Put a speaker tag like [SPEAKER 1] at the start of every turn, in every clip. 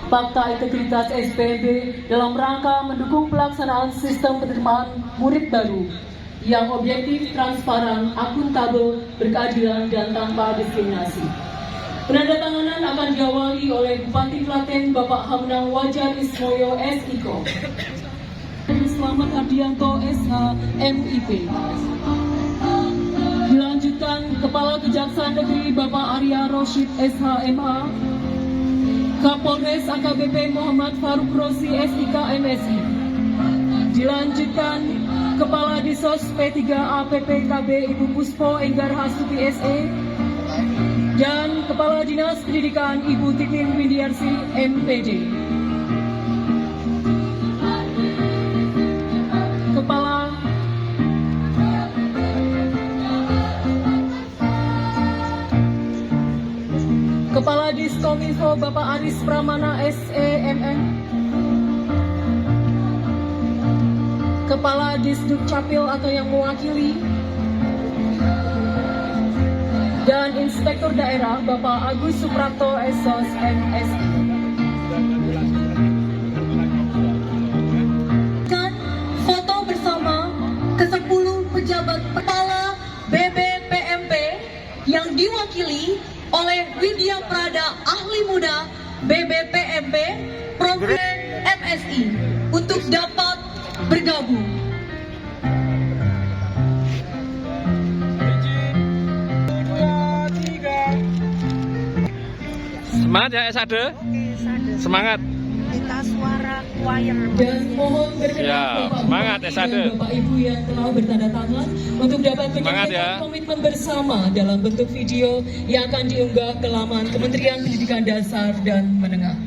[SPEAKER 1] Fakta Integritas SPMB dalam rangka mendukung pelaksanaan sistem penerimaan murid baru yang objektif, transparan, akuntabel, berkeadilan, dan tanpa diskriminasi. Penandatanganan akan diawali oleh Bupati Klaten Bapak Hamnang Wajar Ismoyo SIKO, Selamat Ardianto SH MIP. Dilanjutkan Kepala Kejaksaan Negeri Bapak Arya Roshid SH MH, Kapolres AKBP Muhammad Faruk Rosi SIK MSI. Dilanjutkan Kepala Disos P3A PPKB Ibu Puspo Enggar Hasuti SE dan Kepala Dinas Pendidikan Ibu Titin Windiarsi MPD. Kepala Diskominfo Bapak Aris Pramana SEMM, Kepala Disduk Capil atau yang mewakili, dan Inspektur Daerah Bapak Agus Suprapto SOS MSI. Foto bersama ke-10 pejabat kepala BBPMP yang diwakili oleh Widya Prada, ahli muda BBPMP Program MSI untuk dapat bergabung.
[SPEAKER 2] Semangat ya Esade. Semangat.
[SPEAKER 3] Kita suara choir.
[SPEAKER 1] Dan mohon berkenan
[SPEAKER 2] Ya, semangat Esade.
[SPEAKER 1] Bapak Ibu yang telah bertanda tangan untuk dapat menyampaikan komitmen bersama dalam bentuk video yang akan diunggah ke laman Kementerian Pendidikan Dasar dan Menengah.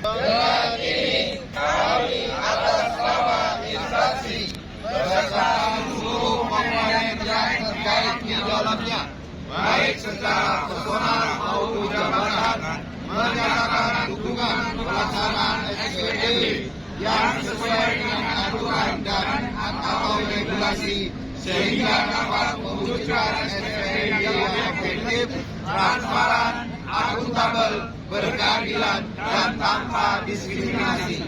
[SPEAKER 4] Meyakini kami atas nama instansi beserta seluruh komponen yang terkait di dalamnya, baik secara personal maupun jabatan, menyatakan dukungan pelaksanaan SPMB yang sesuai dengan aturan dan atau regulasi sehingga dapat mewujudkan SPMB yang efektif, transparan, akuntabel, berkeadilan, dan tanpa diskriminasi.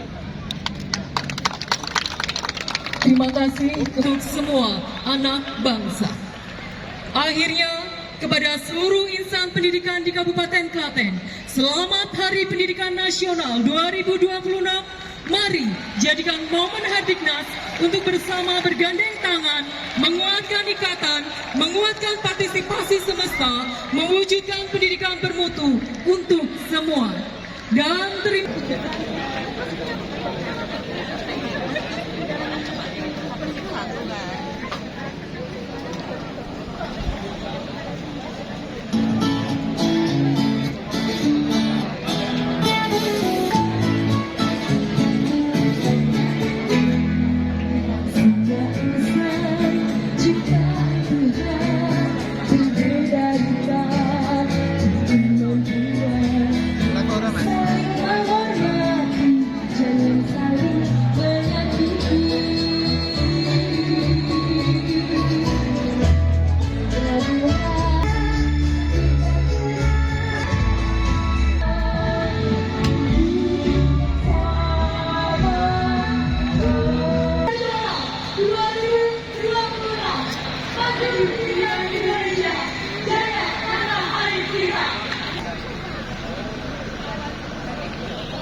[SPEAKER 1] Terima kasih untuk semua anak bangsa. Akhirnya, kepada seluruh insan pendidikan di Kabupaten Klaten, selamat Hari Pendidikan Nasional 2026. Mari jadikan momen Hardiknas untuk bersama bergandeng tangan, menguatkan ikatan, menguatkan partisipasi semesta, mewujudkan pendidikan bermutu untuk semua. Dan terima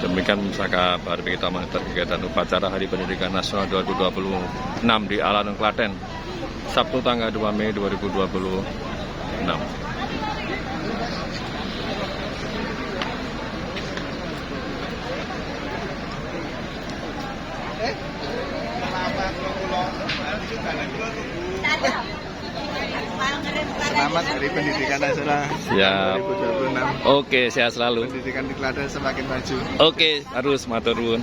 [SPEAKER 2] Demikian Pusaka Hari kita mengantar kegiatan upacara Hari Pendidikan Nasional 2026 di Alanung Klaten, Sabtu tanggal 2 Mei 2026.
[SPEAKER 4] Selamat Hari Pendidikan Nasional
[SPEAKER 2] Siap.
[SPEAKER 4] 2026.
[SPEAKER 2] Oke, sehat selalu.
[SPEAKER 4] Pendidikan di Klaten semakin maju.
[SPEAKER 2] Oke, harus matur nuwun.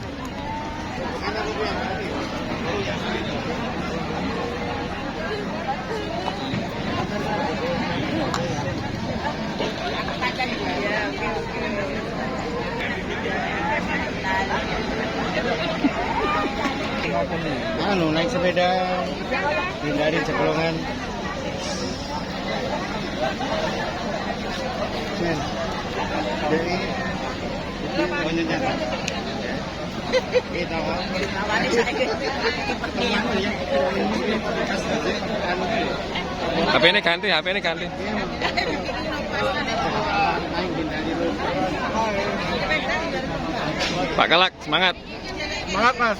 [SPEAKER 4] Naik sepeda hindari ceklongan.
[SPEAKER 2] HP ini ganti. Pak Kalak, semangat.
[SPEAKER 4] Semangat, Mas.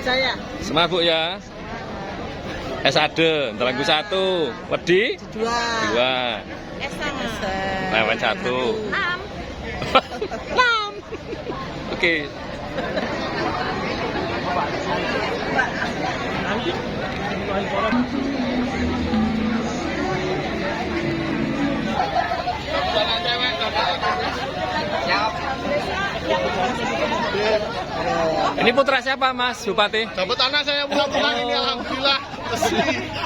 [SPEAKER 3] Jaya.
[SPEAKER 2] Semangat Bu ya. S1, Telanggu 1, Wedi 2, Lawan 1. 6. Oke. Ini putra siapa Mas Bupati?
[SPEAKER 4] Dapat anak saya pulang ini, alhamdulillah.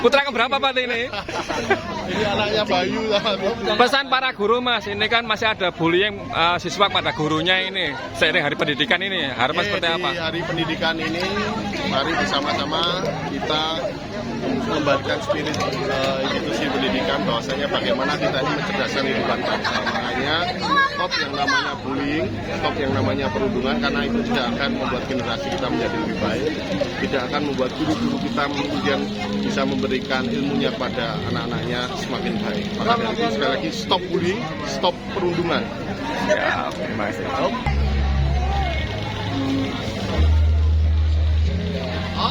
[SPEAKER 2] Putra keberapa Pak ini?
[SPEAKER 4] Ini anaknya Bayu.
[SPEAKER 2] Pesan para guru Mas, ini kan masih ada bullying siswa pada gurunya ini. Seiring Hari Pendidikan ini, harapan seperti apa?
[SPEAKER 4] Di Hari Pendidikan ini, mari bersama-sama kita mengembalikan spirit institusi pendidikan, bahwasanya bagaimana kita ini mencerdaskan kehidupan bangsa. Makanya stop yang namanya bullying, stop yang namanya perundungan, karena itu tidak akan membuat generasi kita menjadi lebih baik, tidak akan membuat guru-guru kita kemudian bisa memberikan ilmunya kepada anak-anaknya semakin baik. Maka dari itu sekali lagi stop bullying, stop perundungan.
[SPEAKER 2] Ya, terima kasih.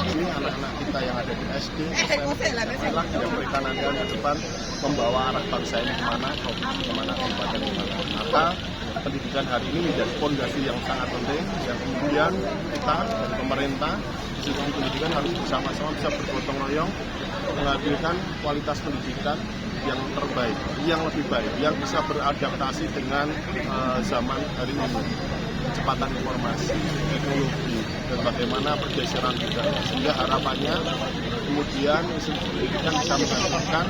[SPEAKER 4] Ini anak-anak kita yang ada di SD, SMP, yang mereka nanti ke depan membawa arah bangsa ini kemana, kabupaten kemana. Maka pendidikan hari ini menjadi fondasi yang sangat penting, yang kemudian kita dari pemerintah, institusi pendidikan harus bersama-sama bisa bergotong royong menghadirkan kualitas pendidikan yang terbaik, yang lebih baik, yang bisa beradaptasi dengan zaman hari ini. Kecepatan informasi, teknologi, dan bagaimana pergeseran budaya. Sehingga harapannya kemudian institusi pendidikan bisa menghadirkan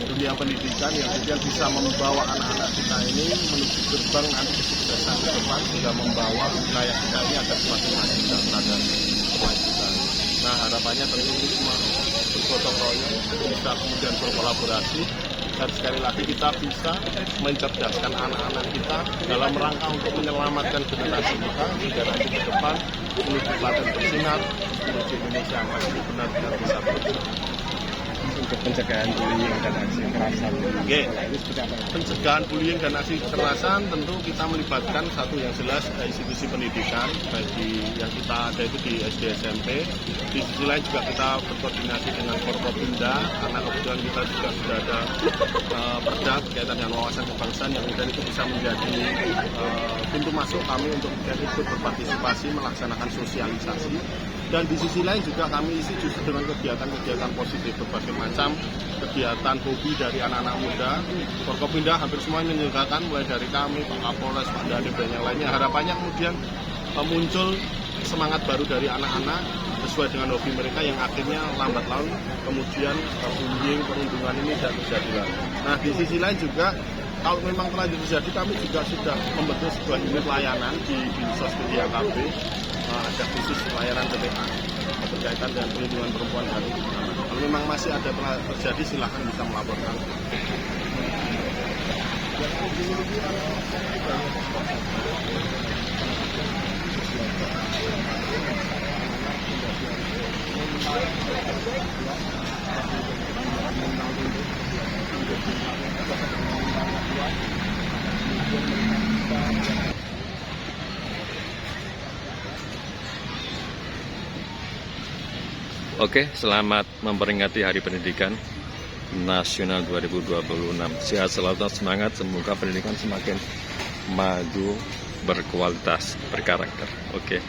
[SPEAKER 4] dunia pendidikan yang kemudian bisa membawa anak-anak kita ini menuju gerbang nanti kesuksesan ke depan, sehingga membawa wilayah kita ini agar semakin maju dan sadar kelanjutan. Nah, harapannya tentu ini semua bergotong royong, bisa kemudian berkolaborasi. Dan sekali lagi kita bisa mencerdaskan anak-anak kita dalam rangka untuk menyelamatkan generasi kita hingga nanti ke depan menuju Klaten bersinar, menuju Indonesia masih benar-benar bisa berkembang.
[SPEAKER 5] Untuk pencegahan bullying dan aksi kekerasan.
[SPEAKER 4] Oke, pencegahan bullying dan aksi kekerasan tentu kita melibatkan satu yang jelas institusi pendidikan, baik yang kita ada itu di SD SMP. Di sisi lain juga kita berkoordinasi dengan Forkopimda, karena kebetulan kita juga sudah ada perda berkaitan dengan wawasan kebangsaan yang kemudian itu bisa menjadi pintu masuk kami untuk ikut berpartisipasi melaksanakan sosialisasi. Dan di sisi lain juga kami isi justru dengan kegiatan-kegiatan positif, berbagai macam kegiatan hobi dari anak-anak muda. Forkopimda hampir semua menyelenggarakan, mulai dari kami, Pak Kapolres, Pak Dandim, dan yang lainnya. Harapannya kemudian muncul semangat baru dari anak-anak sesuai dengan hobi mereka yang akhirnya lambat laun kemudian bullying, perundungan ini tidak terjadi lagi. Nah, di sisi lain juga kalau memang terlanjur terjadi, kami juga sudah membentuk sebuah unit layanan di Dinsos Media KB. Ada khusus layanan TPA berkaitan dengan perlindungan perempuan dan anak. Kalau memang masih ada terjadi, silahkan bisa melaporkan.
[SPEAKER 2] Oke, selamat memperingati Hari Pendidikan Nasional 2026. Sehat selalu dan semangat, semoga pendidikan semakin maju, berkualitas, berkarakter. Oke.